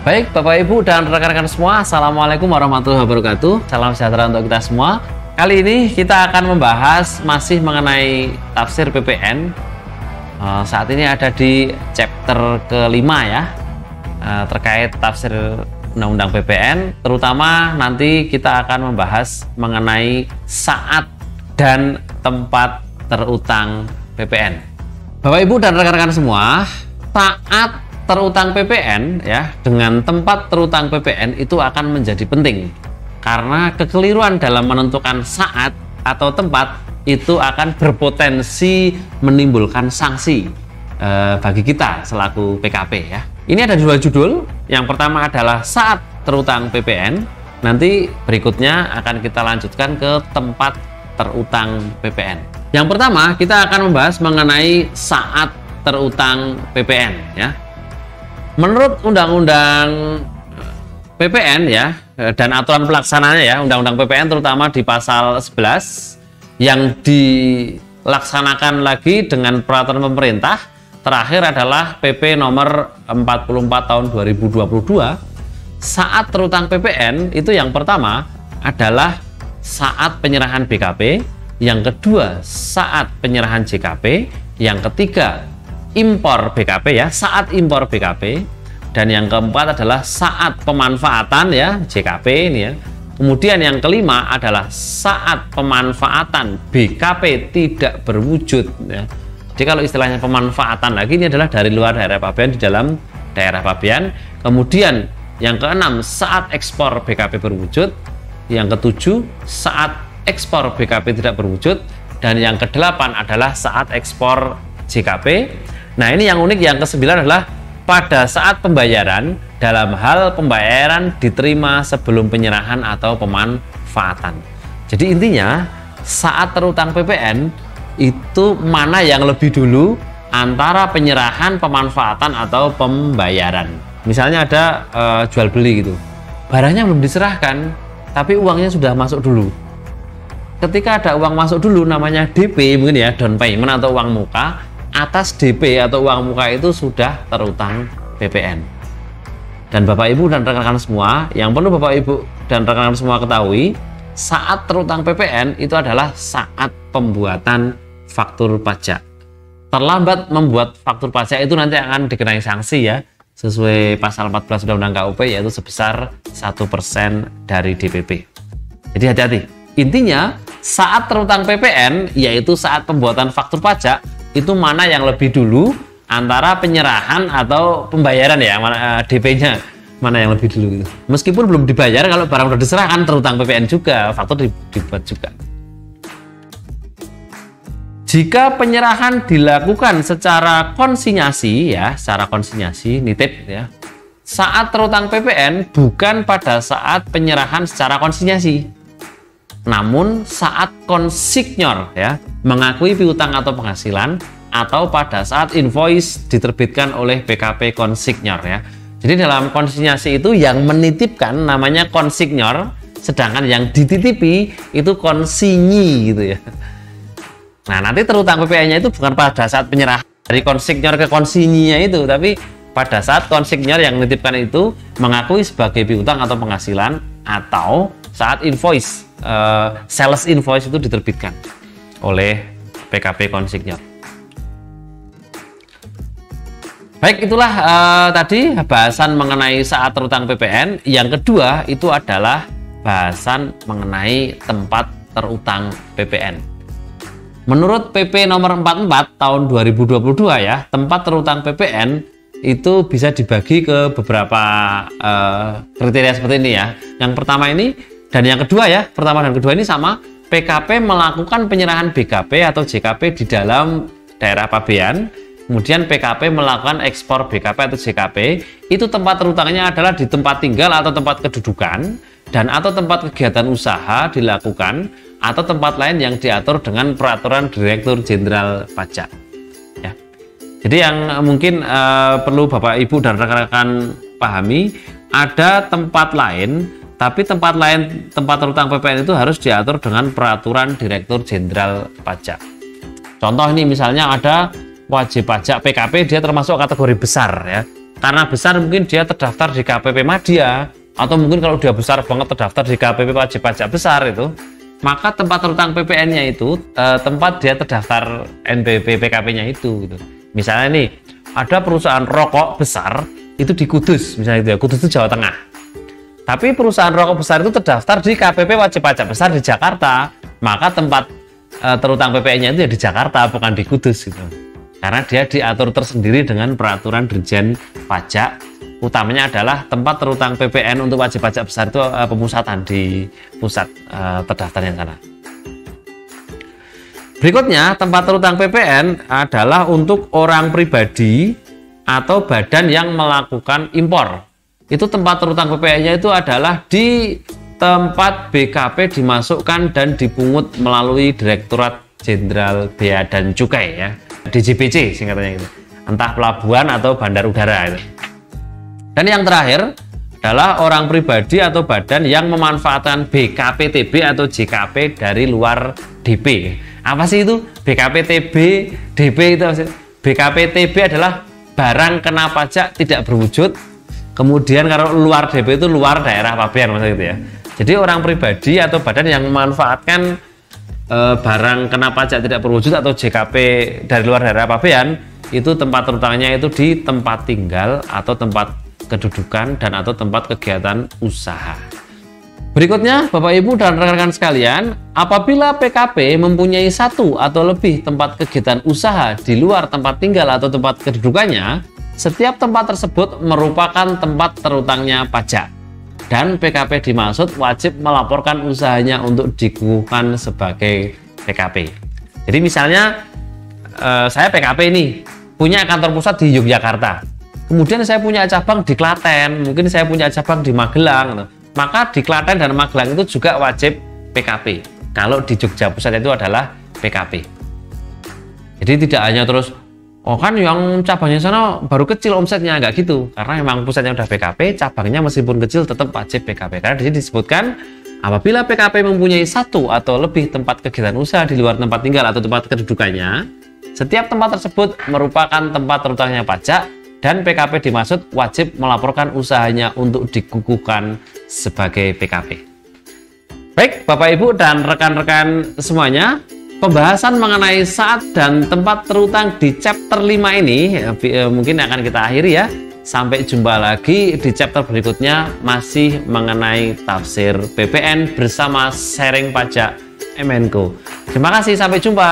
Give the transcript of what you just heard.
Baik, Bapak Ibu dan rekan-rekan semua, Assalamualaikum warahmatullahi wabarakatuh. Salam sejahtera untuk kita semua. Kali ini kita akan membahas masih mengenai tafsir PPN. Saat ini ada di chapter kelima ya, terkait tafsir Undang-Undang PPN. Terutama nanti kita akan membahas mengenai saat dan tempat terutang PPN. Bapak Ibu dan rekan-rekan semua, saat terutang PPN ya dengan tempat terutang PPN itu akan menjadi penting, karena kekeliruan dalam menentukan saat atau tempat itu akan berpotensi menimbulkan sanksi bagi kita selaku PKP ya. Ini ada dua judul. Yang pertama adalah saat terutang PPN. Nanti berikutnya akan kita lanjutkan ke tempat terutang PPN. Yang pertama kita akan membahas mengenai saat terutang PPN ya. Menurut Undang-Undang PPN ya dan aturan pelaksananya ya, Undang-Undang PPN terutama di pasal 11 yang dilaksanakan lagi dengan peraturan pemerintah terakhir adalah PP nomor 44 tahun 2022. Saat terutang PPN itu yang pertama adalah saat penyerahan BKP, yang kedua saat penyerahan JKP, yang ketiga impor BKP ya, saat impor BKP, dan yang keempat adalah saat pemanfaatan ya, JKP ini ya. Kemudian yang kelima adalah saat pemanfaatan BKP tidak berwujud ya. Jadi kalau istilahnya pemanfaatan lagi ini adalah dari luar daerah pabean di dalam daerah pabean. Kemudian yang keenam saat ekspor BKP berwujud, yang ketujuh saat ekspor BKP tidak berwujud, dan yang kedelapan adalah saat ekspor JKP. Nah, ini yang unik. Yang kesembilan adalah pada saat pembayaran dalam hal pembayaran diterima sebelum penyerahan atau pemanfaatan. Jadi intinya saat terutang PPN itu mana yang lebih dulu antara penyerahan, pemanfaatan atau pembayaran. Misalnya ada jual beli gitu, barangnya belum diserahkan tapi uangnya sudah masuk dulu. Ketika ada uang masuk dulu namanya DP mungkin ya, down payment atau uang muka. Atas DP atau uang muka itu sudah terutang PPN. Dan Bapak Ibu dan rekan-rekan semua, yang perlu Bapak Ibu dan rekan-rekan semua ketahui, saat terutang PPN itu adalah saat pembuatan faktur pajak. Terlambat membuat faktur pajak itu nanti akan dikenai sanksi ya, sesuai pasal 14 Undang-Undang KUP, yaitu sebesar 1% dari DPP. Jadi hati-hati. Intinya saat terutang PPN yaitu saat pembuatan faktur pajak, itu mana yang lebih dulu antara penyerahan atau pembayaran ya, DP-nya mana yang lebih dulu gitu. Meskipun belum dibayar, kalau barang sudah diserahkan terutang PPN juga, faktur dibuat juga. Jika penyerahan dilakukan secara konsinyasi ya, secara konsinyasi nitip ya, saat terutang PPN bukan pada saat penyerahan secara konsinyasi, namun saat konsignor ya mengakui piutang atau penghasilan, atau pada saat invoice diterbitkan oleh BKP konsignor ya. Jadi dalam konsinyasi itu yang menitipkan namanya konsignor, sedangkan yang dititipi itu konsinyi gitu ya. Nah, nanti terutang PPN-nya itu bukan pada saat penyerahan dari konsignor ke konsinyinya itu, tapi pada saat konsignor yang menitipkan itu mengakui sebagai piutang atau penghasilan, atau saat invoice sales invoice itu diterbitkan oleh PKP konsignor. Baik, itulah tadi bahasan mengenai saat terutang PPN. Yang kedua itu adalah bahasan mengenai tempat terutang PPN. Menurut PP nomor 44 tahun 2022 ya, tempat terutang PPN itu bisa dibagi ke beberapa kriteria seperti ini ya. Yang pertama ini dan yang kedua ya, pertama dan kedua ini sama, PKP melakukan penyerahan BKP atau JKP di dalam daerah pabean. Kemudian PKP melakukan ekspor BKP atau JKP, itu tempat terutangnya adalah di tempat tinggal atau tempat kedudukan, dan atau tempat kegiatan usaha dilakukan, atau tempat lain yang diatur dengan peraturan Direktur Jenderal Pajak. Ya. Jadi yang mungkin perlu Bapak Ibu dan rekan-rekan pahami, ada tempat lain, tapi tempat terutang PPN itu harus diatur dengan peraturan Direktur Jenderal Pajak. Contoh ini misalnya ada wajib pajak PKP, dia termasuk kategori besar ya. karena besar mungkin dia terdaftar di KPP Madya, atau mungkin kalau dia besar banget terdaftar di KPP wajib pajak besar itu, maka tempat terutang PPN-nya itu tempat dia terdaftar NPWP PKP-nya itu gitu. Misalnya nih, ada perusahaan rokok besar itu di Kudus, misalnya itu ya, Kudus itu Jawa Tengah. Tapi perusahaan rokok besar itu terdaftar di KPP wajib pajak besar di Jakarta, maka tempat terutang PPN-nya itu ya di Jakarta, bukan di Kudus gitu. Karena dia diatur tersendiri dengan peraturan Dirjen Pajak, utamanya adalah tempat terutang PPN untuk wajib pajak besar itu pemusatan di pusat terdaftarnya sana. Berikutnya, tempat terutang PPN adalah untuk orang pribadi atau badan yang melakukan impor. Itu tempat terutang PPN-nya itu adalah di tempat BKP dimasukkan dan dipungut melalui Direktorat Jenderal Bea dan Cukai ya. DJBC singkatannya itu, entah pelabuhan atau bandar udara itu. Dan yang terakhir adalah orang pribadi atau badan yang memanfaatkan BKPTB atau JKP dari luar DP. Apa sih itu BKPTB? DP itu BKPTB adalah barang kena pajak tidak berwujud. Kemudian kalau luar DP itu luar daerah pabean maksudnya gitu ya. Jadi orang pribadi atau badan yang memanfaatkan barang kena pajak tidak berwujud atau JKP dari luar daerah pabean, itu tempat terutangnya itu di tempat tinggal atau tempat kedudukan dan atau tempat kegiatan usaha. Berikutnya, Bapak Ibu dan rekan-rekan sekalian, apabila PKP mempunyai satu atau lebih tempat kegiatan usaha di luar tempat tinggal atau tempat kedudukannya, setiap tempat tersebut merupakan tempat terutangnya pajak. Dan PKP dimaksud wajib melaporkan usahanya untuk dikukuhkan sebagai PKP. Jadi misalnya saya PKP nih, punya kantor pusat di Yogyakarta. Kemudian saya punya cabang di Klaten, mungkin saya punya cabang di Magelang. Maka di Klaten dan Magelang itu juga wajib PKP. Kalau di Jogja pusat itu adalah PKP. Jadi tidak hanya terus oh kan yang cabangnya sana baru kecil omsetnya, nggak gitu. Karena memang pusatnya udah PKP, cabangnya meskipun kecil tetap wajib PKP. Karena di sini disebutkan apabila PKP mempunyai satu atau lebih tempat kegiatan usaha di luar tempat tinggal atau tempat kedudukannya, setiap tempat tersebut merupakan tempat terutangnya pajak dan PKP dimaksud wajib melaporkan usahanya untuk dikukuhkan sebagai PKP. Baik, Bapak Ibu dan rekan-rekan semuanya, pembahasan mengenai saat dan tempat terutang di chapter 5 ini mungkin akan kita akhiri ya. Sampai jumpa lagi di chapter berikutnya masih mengenai tafsir PPN bersama sharing pajak MNCo. Terima kasih, sampai jumpa.